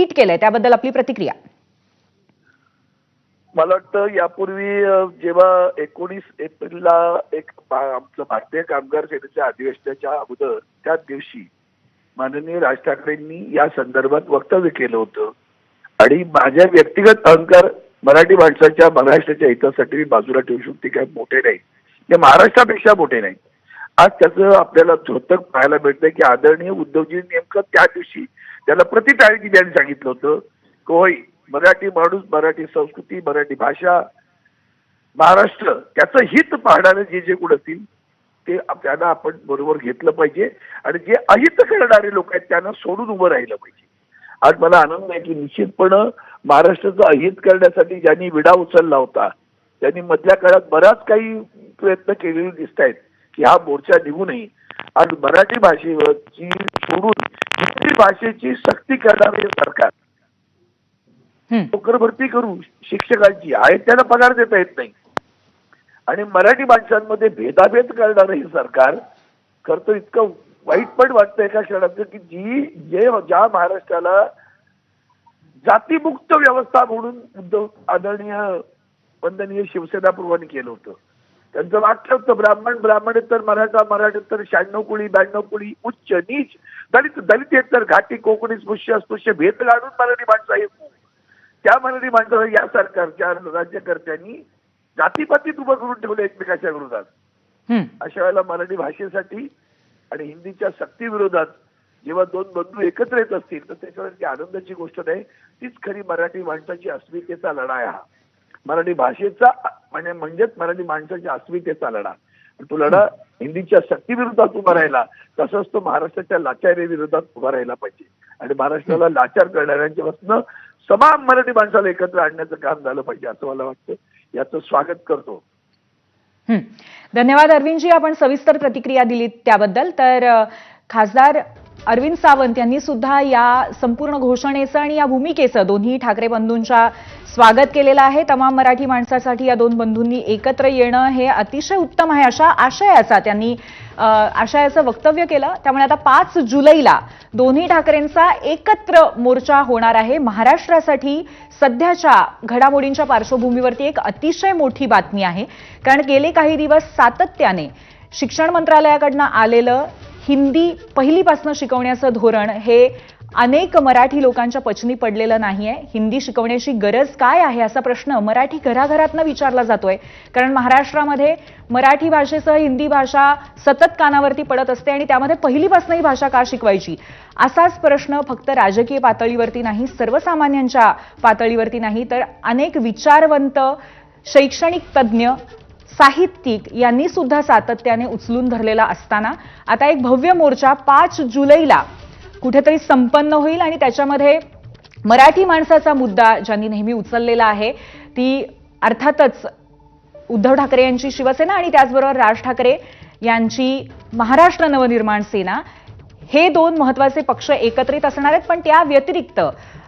Tweet केलंय, त्याबद्दल आपली प्रतिक्रिया. मला वाटतं यापूर्वी जेव्हा 19 एप्रिलला आमचं भारतीय कामगार सेनेच्या अधिवेशनाच्या अगोदर त्याच दिवशी माननीय राज ठाकरेंनी या संदर्भात वक्तव्य केलं होतं आणि माझ्या व्यक्तिगत अहंकार मराठी माणसाच्या महाराष्ट्राच्या हितासाठी मी बाजूला ठेवू शकते, काही मोठे नाही, ते महाराष्ट्रापेक्षा मोठे नाही. आज त्याचं आपल्याला द्योतक पाहायला मिळतंय की आदरणीय उद्धवजी नेमकं त्या दिवशी त्याला प्रतिटाळी द्यायला सांगितलं होतं की होय, मराठी माणूस, मराठी संस्कृती, मराठी भाषा, महाराष्ट्र त्याचं हित पाहणारे जे जे कोण असतील ते त्यांना आपण बरोबर घेतलं पाहिजे आणि जे अहित करणारे लोक आहेत त्यांना सोडून उभं राहिलं पाहिजे. आज मला आनंद आहे की निश्चितपणे महाराष्ट्राचं अहित करण्यासाठी ज्यांनी विडा उचलला होता त्यांनी मधल्या काळात बराच काही प्रयत्न केलेले दिसत आहेत की हा मोर्चा निघू नये. आज मराठी भाषेवरची सोडून हिंदी भाषेची सक्ती करणारे सरकार, नोकर भरती करू शिक्षकांची आहे त्याला पगार देता येत नाही आणि मराठी माणसांमध्ये भेदाभेद करणारं हे सरकार करतो. इतकं वाईट पण वाटतं एका क्षणाचं की ज्या महाराष्ट्राला जातीमुक्त व्यवस्था म्हणून उद्धव आदरणीय वंदनीय शिवसेना पूर्वांनी केलं होतं. त्यांचं वाक्य होतं ब्राह्मणेतर मराठा, मराठेतर 96 कुळी, 92 कुळी, उच्च नीच, दलितेतर घाटी, कोकणी, स्पृश्य अस्पृश्य भेद काढून मराठी माणसं आहेत. त्या मराठी माणसाला या सरकारच्या राज्यकर्त्यांनी जातीपातीत उभं करून ठेवलं एकमेकाच्या विरोधात. अशा वेळेला मराठी भाषेसाठी आणि हिंदीच्या सक्ती विरोधात जेव्हा दोन बंधू एकत्र येत असतील तर त्याच्यावरती आनंदाची गोष्ट नाही. तीच खरी मराठी माणसाची अस्मितेचा लढा आहे हा. मराठी भाषेचा म्हणजेच मराठी माणसाच्या अस्मितेचा लढा. तो लढा हिंदीच्या सक्ती विरोधात उभा राहिला तसंच तो महाराष्ट्राच्या लाचारी विरोधात उभा राहिला पाहिजे आणि महाराष्ट्राला लाचार करणाऱ्यांच्या पासून समान मराठी माणसाला एकत्र आणण्याचं काम झालं पाहिजे असं मला वाटतं. याचं स्वागत करतो. धन्यवाद अरविंदजी, आपण सविस्तर प्रतिक्रिया दिलीत त्याबद्दल. तर खासदार अरविंद सावंत यांनी सुद्धा या संपूर्ण घोषणेचं आणि या भूमिकेचं दोन्ही ठाकरे बंधूंच्या स्वागत केलेलं आहे. तमाम मराठी माणसासाठी या दोन बंधूंनी एकत्र येणं हे अतिशय उत्तम आहे अशा आशयाचं वक्तव्य केलं. त्यामुळे आता 5 जुलैला दोन्ही ठाकरेंचा एकत्र मोर्चा होणार आहे. महाराष्ट्रासाठी सध्याच्या घडामोडींच्या पार्श्वभूमीवरती एक अतिशय मोठी बातमी आहे, कारण गेले काही दिवस सातत्याने शिक्षण मंत्रालयाकडनं आलेलं हिंदी पहिलीपासून शिकवण्याचं धोरण हे अनेक मराठी लोकांच्या पचनी पडलेलं नाहीये. हिंदी शिकवण्याची गरज काय आहे असा प्रश्न मराठी घराघरातनं विचारला जातोय, कारण महाराष्ट्रामध्ये मराठी भाषेसह हिंदी भाषा सतत कानावरती पडत असते आणि त्यामध्ये पहिलीपासून ही भाषा का शिकवायची असाच प्रश्न फक्त राजकीय पातळीवरती नाही, सर्वसामान्यांच्या पातळीवरती नाही, तर अनेक विचारवंत, शैक्षणिक तज्ज्ञ, साहित्यिक यांनी सुद्धा सातत्याने उचलून धरलेला असताना आता एक भव्य मोर्चा 5 जुलैला कुठेतरी संपन्न होईल आणि त्याच्यामध्ये मराठी माणसाचा मुद्दा ज्यांनी नेहमी उचललेला आहे ती अर्थातच उद्धव ठाकरे यांची शिवसेना आणि त्याचबरोबर राज ठाकरे यांची महाराष्ट्र नवनिर्माण सेना, हे दोन महत्त्वाचे पक्ष एकत्रित असणार आहेत. पण त्या व्यतिरिक्त